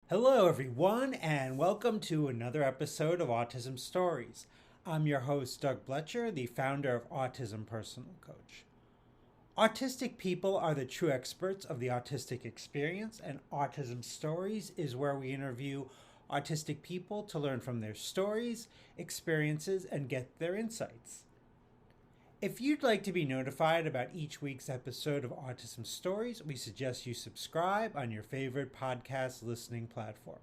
Hello, everyone, and welcome to another episode of Autism Stories. I'm your host, Doug Bletcher, the founder of Autism Personal Coach. Autistic people are the true experts of the autistic experience, and Autism Stories is where we interview autistic people to learn from their stories, experiences, and get their insights. If you'd like to be notified about each week's episode of Autism Stories, we suggest you subscribe on your favorite podcast listening platform.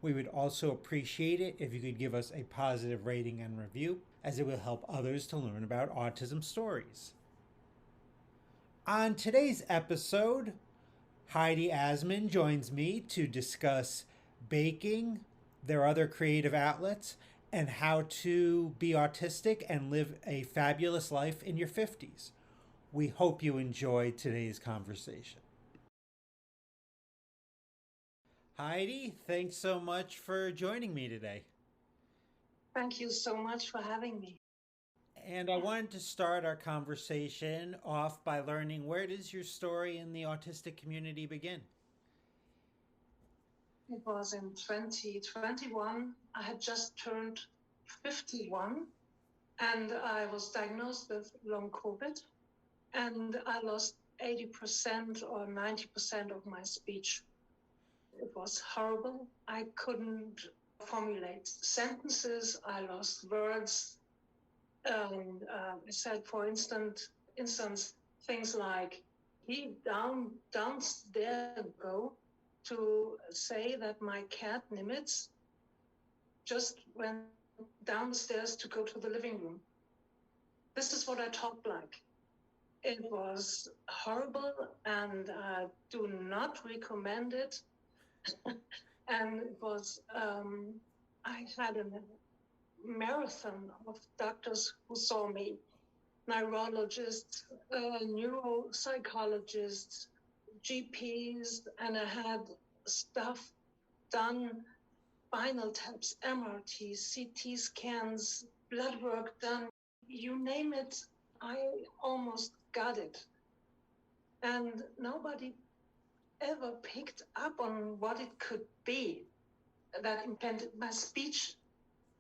We would also appreciate it if you could give us a positive rating and review, as it will help others to learn about autism stories. On today's episode, Heidi Assman joins me to discuss baking, their other creative outlets, and how to be autistic and live a fabulous life in your 50s. We hope you enjoyed today's conversation. Heidi, thanks so much for joining me today. Thank you so much for having me. And I wanted to start our conversation off by learning, where does your story in the autistic community begin? It was in 2021. I had just turned 51 and I was diagnosed with long COVID and I lost 80% or 90% of my speech. It was horrible. I couldn't formulate sentences. I lost words. And I said, for instance, things like, he downstairs go, to say that my cat Nimitz just went downstairs to go to the living room. This is what I talked like. It was horrible and I do not recommend it. And it was, I had a marathon of doctors who saw me, neurologists, neuropsychologists, GPs, and I had stuff done, spinal taps, MRTs, CT scans, blood work done, you name it, I almost got it. And nobody ever picked up on what it could be that impeded my speech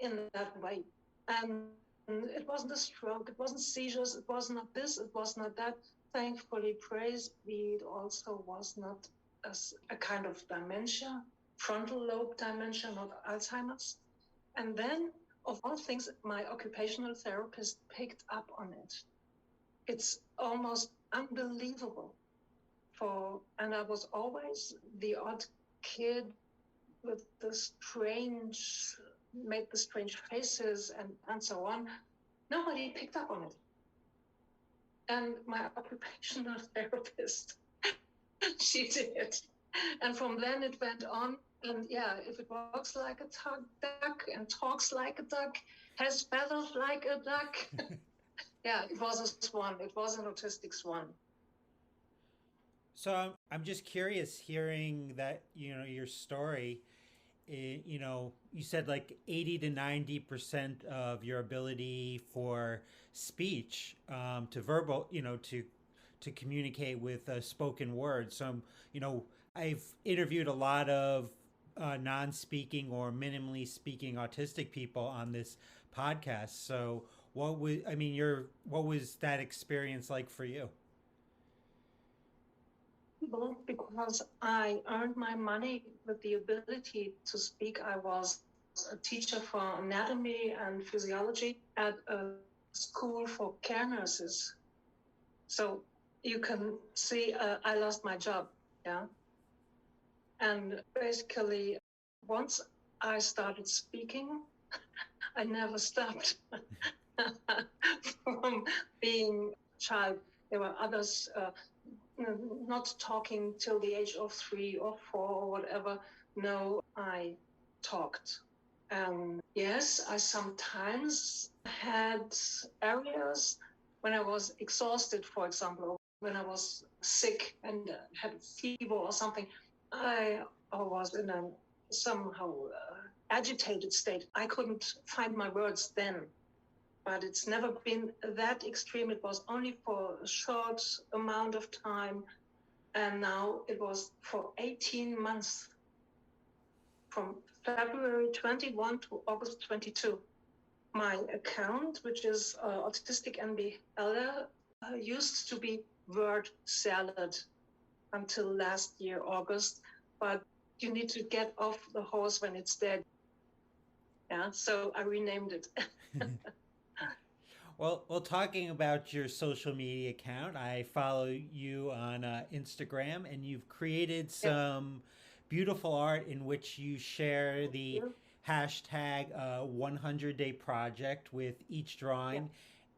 in that way. And it wasn't a stroke, it wasn't seizures, it was not this, it was not that. Thankfully, praise be, it also was not a kind of dementia, frontal lobe dementia, not Alzheimer's. And then, of all things, my occupational therapist picked up on it. It's almost unbelievable. And I was always the odd kid with made the strange faces and so on. Nobody picked up on it. And my occupational therapist, she did. And from then it went on. And yeah, if it walks like a duck and talks like a duck, has feathers like a duck. Yeah, it was a swan. It was an autistic swan. So I'm just curious hearing that, your story. You said like 80 to 90% of your ability for speech, to verbal, to communicate with spoken words. So, I've interviewed a lot of non-speaking or minimally speaking autistic people on this podcast. So, what was that experience like for you? Because I earned my money with the ability to speak. I was a teacher for anatomy and physiology at a school for care nurses. So you can see I lost my job, yeah. And basically, once I started speaking, I never stopped from being a child. There were others not talking till the age of 3 or 4 or whatever. No, I talked. Yes, I sometimes had areas when I was exhausted, for example, or when I was sick and had a fever or something. I was in a somehow agitated state. I couldn't find my words then. But it's never been that extreme. It was only for a short amount of time. And now it was for 18 months. from February 21 to August 22. My account, which is Autistic NBL, used to be word salad until last year, August, but you need to get off the horse when it's dead. Yeah, so I renamed it. Well, talking about your social media account, I follow you on Instagram, and you've created Yeah, some beautiful art in which you share the yeah, hashtag 100-day project with each yeah, drawing,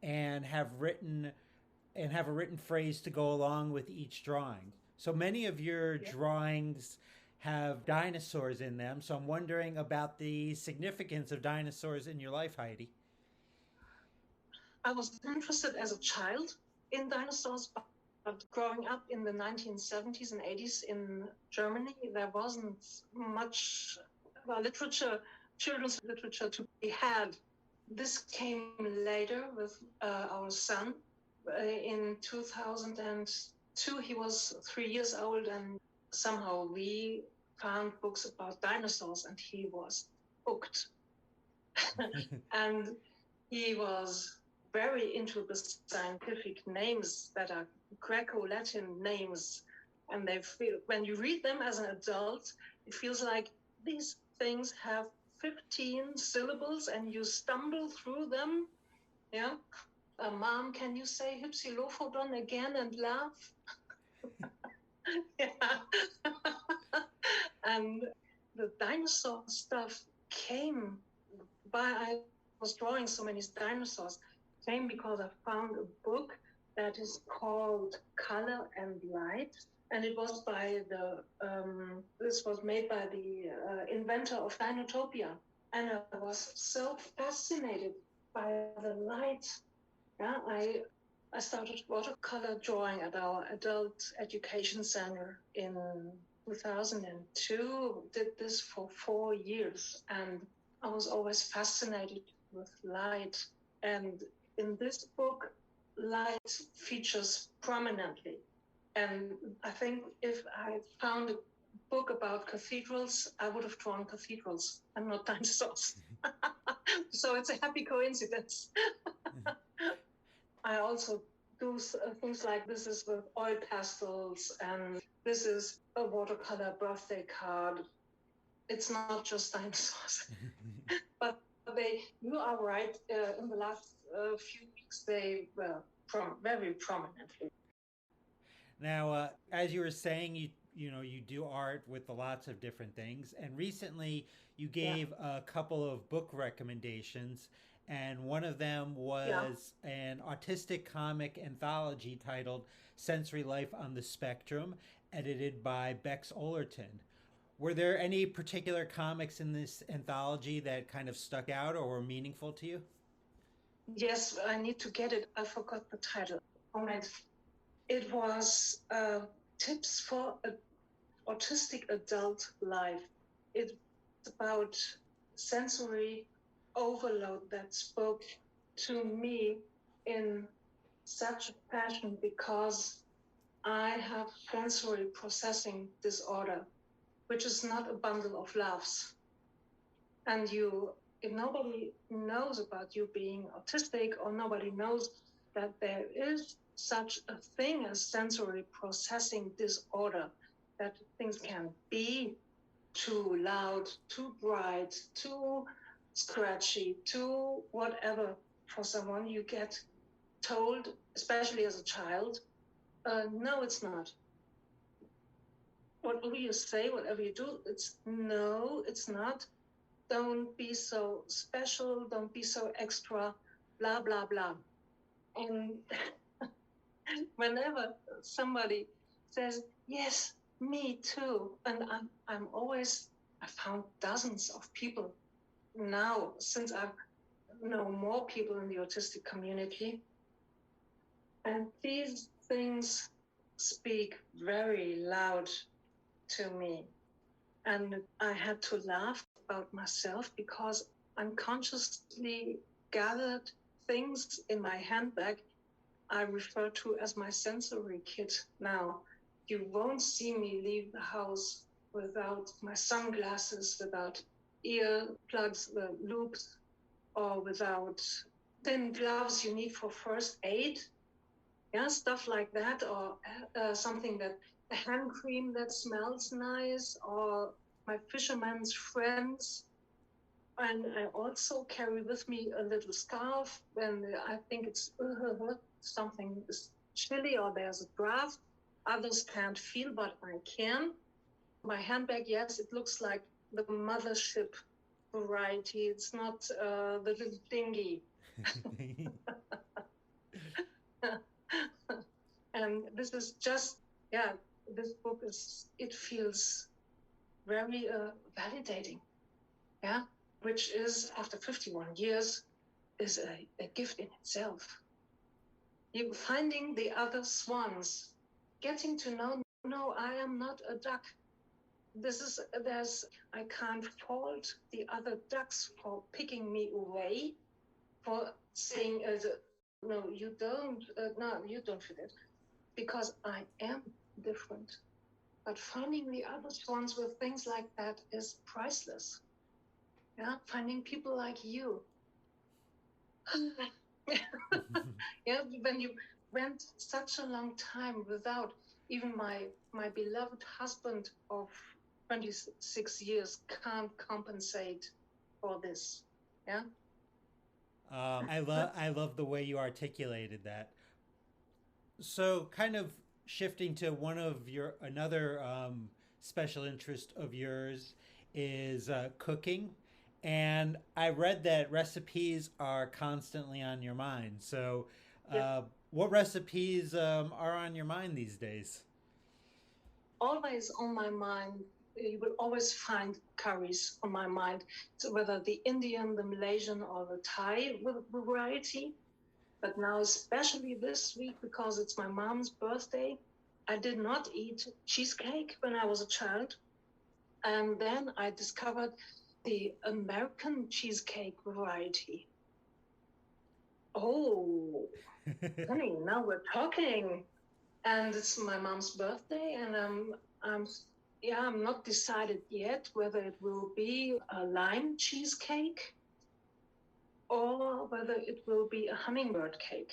and have a written phrase to go along with each drawing. So many of your yeah. drawings have dinosaurs in them. So I'm wondering about the significance of dinosaurs in your life, Heidi. I was interested as a child in dinosaurs, but growing up in the 1970s and 80s in Germany, there wasn't much literature, children's literature to be had. This came later with our son. In 2002, he was 3 years old, and somehow we found books about dinosaurs, and he was hooked. And he was very into the scientific names that are Greco-Latin names. And they feel, when you read them as an adult, it feels like these things have 15 syllables and you stumble through them. Yeah. Mom, can you say Hypsilophodon again and laugh? Yeah. And the dinosaur stuff came by, I was drawing so many dinosaurs, came because I found a book that is called Color and Light. And it was by this was made by the inventor of Dinotopia. And I was so fascinated by the light. Yeah, I started watercolor drawing at our adult education center in 2002. Did this for 4 years, and I was always fascinated with light. And in this book, light features prominently. And I think if I found a book about cathedrals, I would have drawn cathedrals and not dinosaurs. So it's a happy coincidence. I also do things like this is with oil pastels, and this is a watercolor birthday card. It's not just dinosaurs. But you are right, in the last few weeks, they were very prominently. Now, as you were saying, you do art with lots of different things, and recently you Yeah, gave a couple of book recommendations, and one of them yeah. was an autistic comic anthology titled "Sensory Life on the Spectrum," edited by Bex Ollerton. Were there any particular comics in this anthology that kind of stuck out or were meaningful to you? Yes, I need to get it. I forgot the title. Moment. It was tips for an autistic adult life. It's about sensory overload that spoke to me in such a fashion because I have sensory processing disorder, which is not a bundle of laughs. And if nobody knows about you being autistic, or nobody knows that there is such a thing as sensory processing disorder, that things can be too loud, too bright, too scratchy, too whatever for someone, you get told, especially as a child, no, it's not. Whatever you say, whatever you do, it's no, it's not. Don't be so special, don't be so extra, blah, blah, blah. And whenever somebody says, yes, me too, and I'm always, I found dozens of people now, since I know more people in the autistic community, and these things speak very loud to me. And I had to laugh about myself because unconsciously gathered things in my handbag I refer to as my sensory kit now. You won't see me leave the house without my sunglasses, without ear plugs, loops, or without thin gloves you need for first aid. Yeah, stuff like that, or something that a hand cream that smells nice, or my fisherman's friends. And I also carry with me a little scarf when I think it's something is chilly or there's a draft. Others can't feel, but I can. My handbag, yes, it looks like the mothership variety. It's not the little dinghy. And this is just, yeah, this book it feels very validating. Yeah, which is after 51 years is a gift in itself. You finding the other swans, getting to know, no, I am not a duck. I can't fault the other ducks for picking me away, for saying, no, you don't fit it, because I am different. But finding the other swans with things like that is priceless. Yeah, finding people like you. Yeah, when you went such a long time without even my beloved husband of 26 years can't compensate for this. Yeah. I love the way you articulated that. So, kind of shifting to one of your another special interest of yours is cooking, and I read that recipes are constantly on your mind. So, Yes. what recipes are on your mind these days? Always on my mind. You will always find curries on my mind. So whether the Indian, the Malaysian, or the Thai variety. But now, especially this week, because it's my mom's birthday, I did not eat cheesecake when I was a child. And then I discovered the American cheesecake variety. Oh, honey, now we're talking. And it's my mom's birthday, and I'm not decided yet whether it will be a lime cheesecake or whether it will be a hummingbird cake.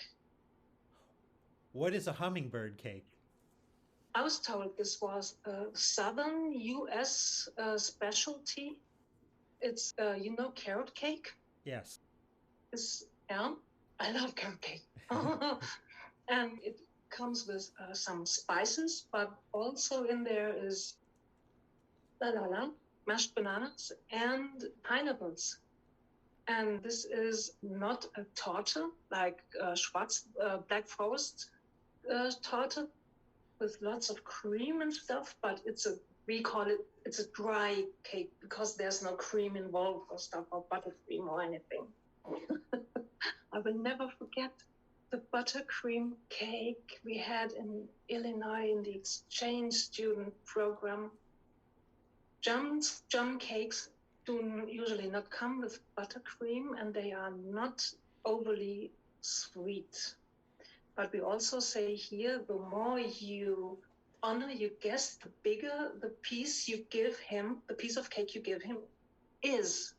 What is a hummingbird cake? I was told this was a southern U.S. Specialty. It's carrot cake. Yes. Yeah, I love carrot cake, and it comes with some spices, but also in there is mashed bananas and pineapples. And this is not a torte like Black Forest torte with lots of cream and stuff, but it's a dry cake because there's no cream involved or stuff or buttercream or anything. I will never forget the buttercream cake we had in Illinois in the exchange student program. Jam cakes do usually not come with buttercream, and they are not overly sweet. But we also say here, the more you honor your guest, the bigger the piece you give him, the piece of cake you give him is.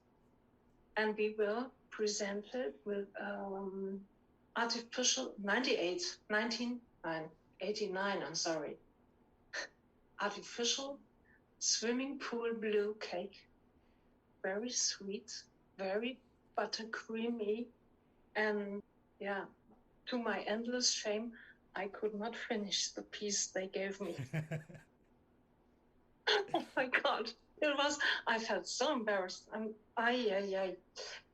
And we were presented with artificial 89, I'm sorry. Artificial swimming pool blue cake. Very sweet, very buttercreamy. And yeah, to my endless shame, I could not finish the piece they gave me. Oh my God. I felt so embarrassed.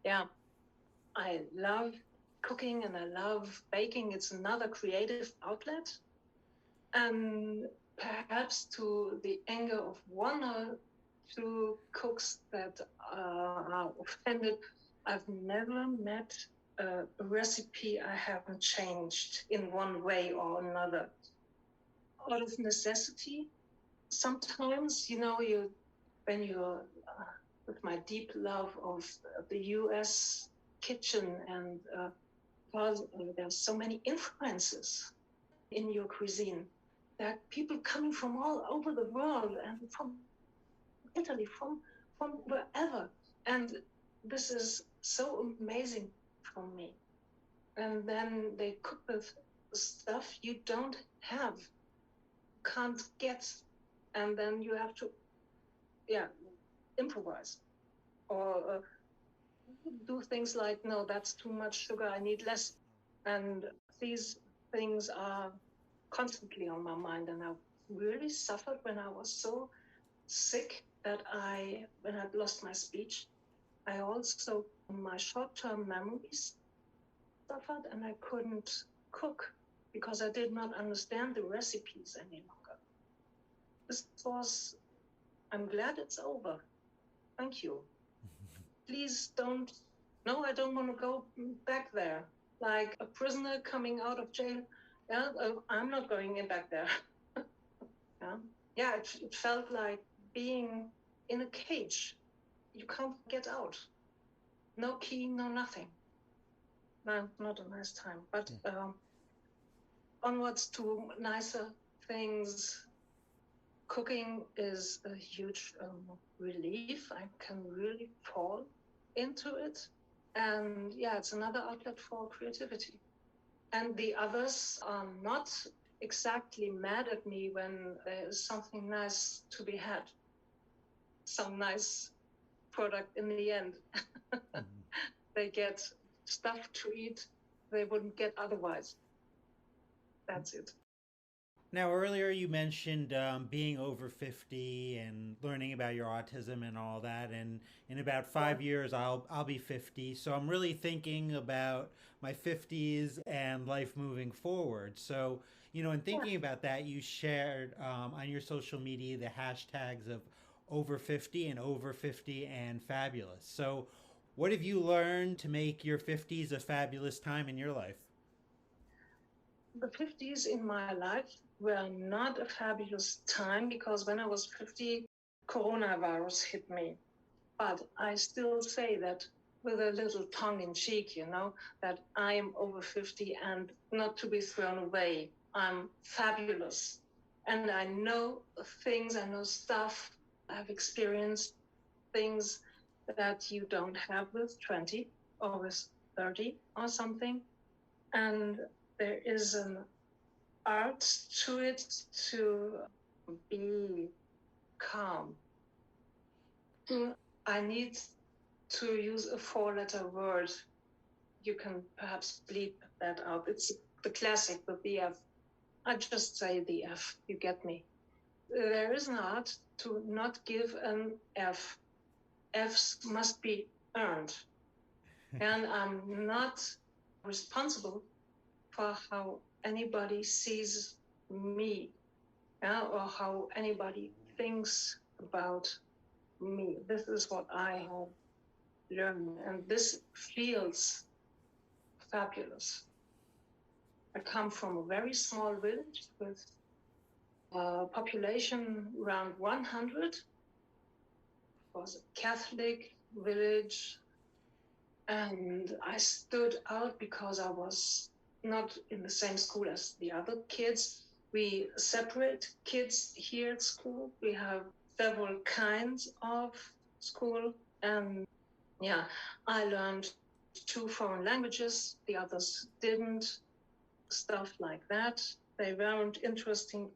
Yeah. I love cooking and I love baking. It's another creative outlet. And perhaps to the anger of one or two cooks that are offended, I've never met a recipe I haven't changed in one way or another. Out of necessity, sometimes, when you're with my deep love of the US kitchen and because there's so many influences in your cuisine that people coming from all over the world and from Italy, from wherever. And this is so amazing for me. And then they cook with stuff you don't have, can't get, and then you have to, yeah, improvise or do things like, no, that's too much sugar, I need less. And these things are constantly on my mind. And I really suffered when I was so sick that when I lost my speech, I also, my short-term memories suffered, and I couldn't cook because I did not understand the recipes any longer. This was, I'm glad it's over. Thank you. Please don't, no, I don't want to go back there. Like a prisoner coming out of jail. Yeah, I'm not going in back there. Yeah, yeah, it felt like being in a cage. You can't get out. No key, no nothing. No, not a nice time. But onwards to nicer things. Cooking is a huge relief. I can really fall into it. And yeah, it's another outlet for creativity. And the others are not exactly mad at me when there is something nice to be had, some nice product in the end. They get stuff to eat they wouldn't get otherwise. That's it. Now, earlier you mentioned being over 50 and learning about your autism and all that. And in about 5 years, I'll be 50. So I'm really thinking about my 50s and life moving forward. So, in thinking about that, you shared on your social media the hashtags of over 50 and over 50 and fabulous. So, what have you learned to make your 50s a fabulous time in your life? The 50s in my life were not a fabulous time because when I was 50, coronavirus hit me. But I still say that with a little tongue in cheek, that I'm over 50 and not to be thrown away. I'm fabulous. And I know things, I know stuff, I've experienced things that you don't have with 20 or with 30 or something. And there is an art to it to be calm. I need to use a 4-letter word. You can perhaps bleep that out. It's the classic with the F. I just say the F, you get me. There is an art to not give an F. Fs must be earned. And I'm not responsible for how anybody sees me, or how anybody thinks about me. This is what I have learned, and this feels fabulous. I come from a very small village with a population around 100. It was a Catholic village, and I stood out because I was not in the same school as the other kids. We separate kids here at school. We have several kinds of school. And yeah, I learned 2 foreign languages. The others didn't. Stuff like that. They weren't interested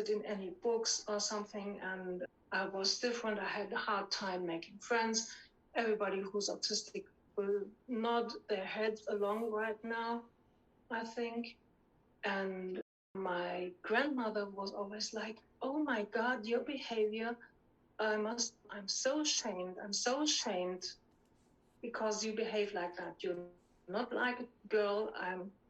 in any books or something. And I was different. I had a hard time making friends. Everybody who's autistic will nod their heads along right now, I think. And my grandmother was always like, oh my God, your behavior, I'm so ashamed. I'm so ashamed because you behave like that. You're not like a girl.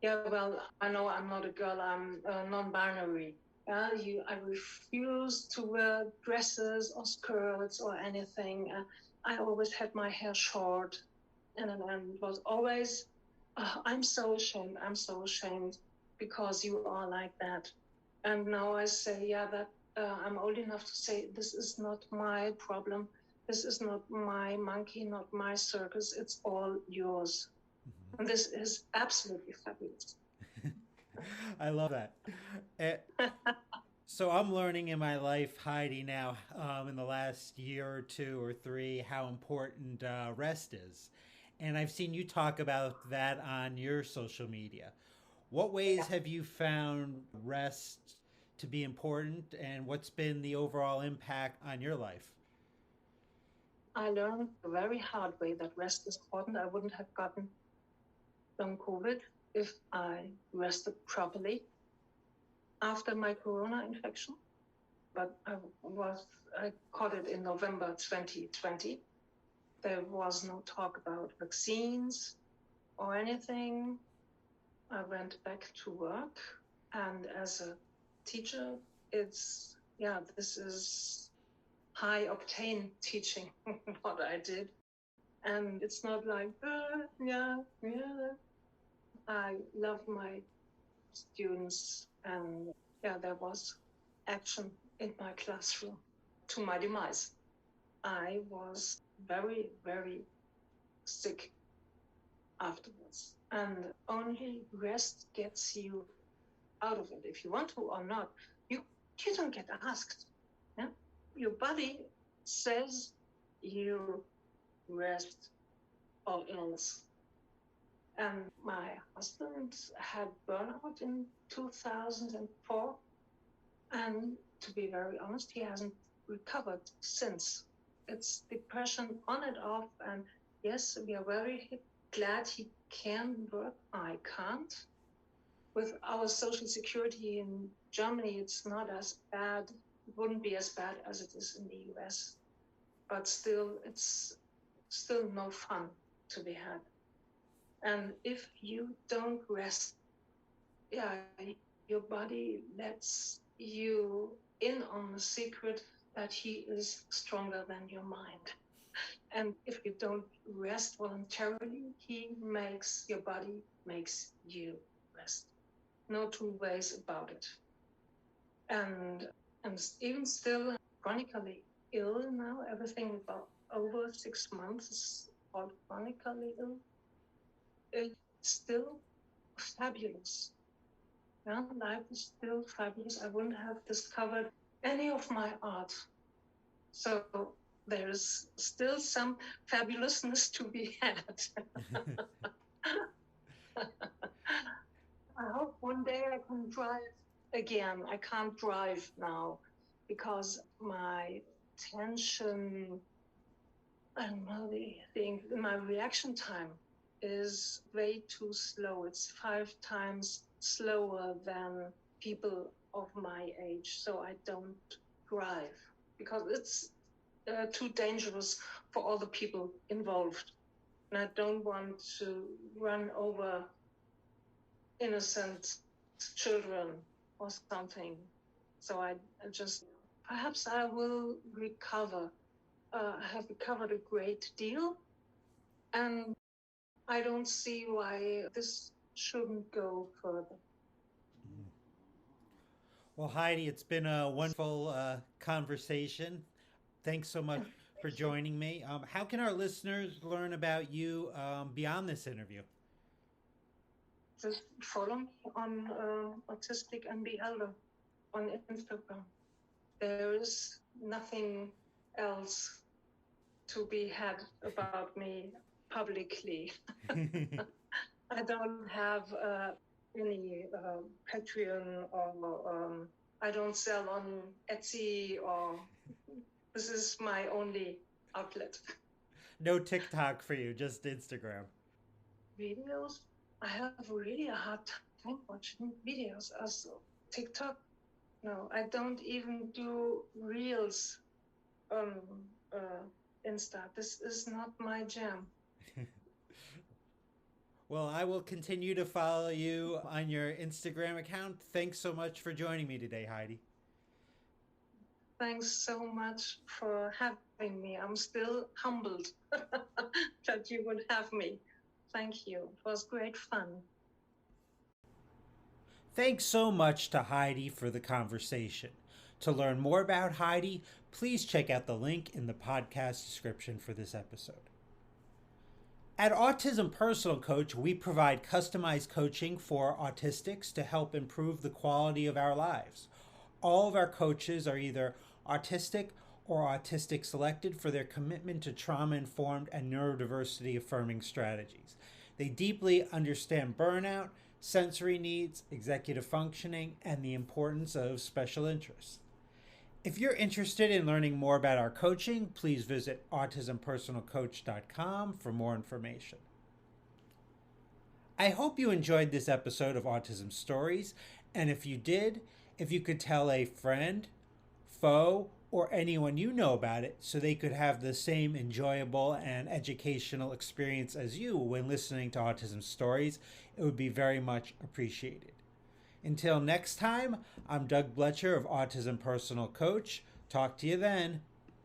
Well, I know I'm not a girl. I'm non-binary. I refuse to wear dresses or skirts or anything. I always had my hair short, and it was always, I'm so ashamed. I'm so ashamed because you are like that. And now I say, yeah, that I'm old enough to say, this is not my problem. This is not my monkey, not my circus. It's all yours. And this is absolutely fabulous. I love that. So I'm learning in my life, Heidi, now in the last year or two or three, how important rest is. And I've seen you talk about that on your social media. What ways have you found rest to be important, and what's been the overall impact on your life? I learned the very hard way that rest is important. I wouldn't have gotten long COVID if I rested properly after my corona infection. But I caught it in November 2020. There was no talk about vaccines or anything. I went back to work, and as a teacher, this is high octane teaching what I did. And it's not like, yeah. I love my students, and there was action in my classroom to my demise. I was very, very sick afterwards, and only rest gets you out of it. If you want to or not, you don't get asked. Yeah? Your body says you rest or else. And my husband had burnout in 2004. And to be very honest, he hasn't recovered since. It's depression on and off. And yes, we are very glad he can work. I can't. With our social security in Germany, it's not as bad. It wouldn't be as bad as it is in the US. But still, it's still no fun to be had. And if you don't rest, your body lets you in on the secret that he is stronger than your mind. And if you don't rest voluntarily, your body makes you rest. No two ways about it. And even still chronically ill now, everything about over 6 months is called chronically ill. It's still fabulous. Yeah, life is still fabulous. I wouldn't have discovered any of my art. So there is still some fabulousness to be had. I hope one day I can drive again. I can't drive now because my tension, I don't know, my reaction time is way too slow. It's 5 times slower than people of my age. So I don't drive because it's too dangerous for all the people involved. And I don't want to run over innocent children or something. So I just, perhaps I will recover. I have recovered a great deal, and I don't see why this shouldn't go further. Well, Heidi, it's been a wonderful conversation. Thanks so much for joining me. How can our listeners learn about you beyond this interview? Just follow me on Autistic and Be Elder on Instagram. There is nothing else to be had about me publicly. I don't have any Patreon or I don't sell on Etsy or this is my only outlet. No TikTok for you, just Instagram. Videos? I have really a hard time watching videos. Also, TikTok? No, I don't even do reels on Insta. This is not my jam. Well, I will continue to follow you on your Instagram account. Thanks so much for joining me today, Heidi. Thanks so much for having me. I'm still humbled that you would have me. Thank you. It was great fun. Thanks so much to Heidi for the conversation. To learn more about Heidi, please check out the link in the podcast description for this episode. At Autism Personal Coach, we provide customized coaching for autistics to help improve the quality of our lives. All of our coaches are either autistic or autistic selected for their commitment to trauma informed and neurodiversity affirming strategies. They deeply understand burnout, sensory needs, executive functioning, and the importance of special interests. If you're interested in learning more about our coaching, please visit autismpersonalcoach.com for more information. I hope you enjoyed this episode of Autism Stories, and if you did, if you could tell a friend, foe, or anyone you know about it so they could have the same enjoyable and educational experience as you when listening to Autism Stories, it would be very much appreciated. Until next time, I'm Doug Bletcher of Autism Personal Coach. Talk to you then.